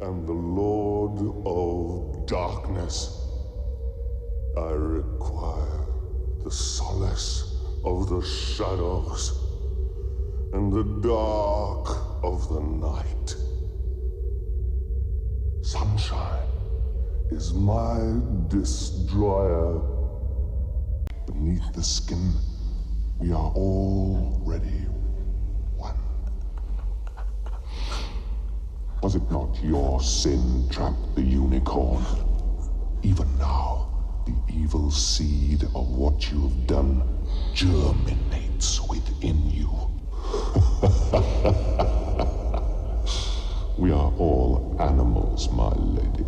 am the Lord of Darkness. I require the solace of the shadows and the dark of the night. Sunshine is my destroyer. Beneath the skin, we are already one. Was it not your sin trapped the unicorn? Even now, the evil seed of what you have done germinates within you. We are all animals, my lady.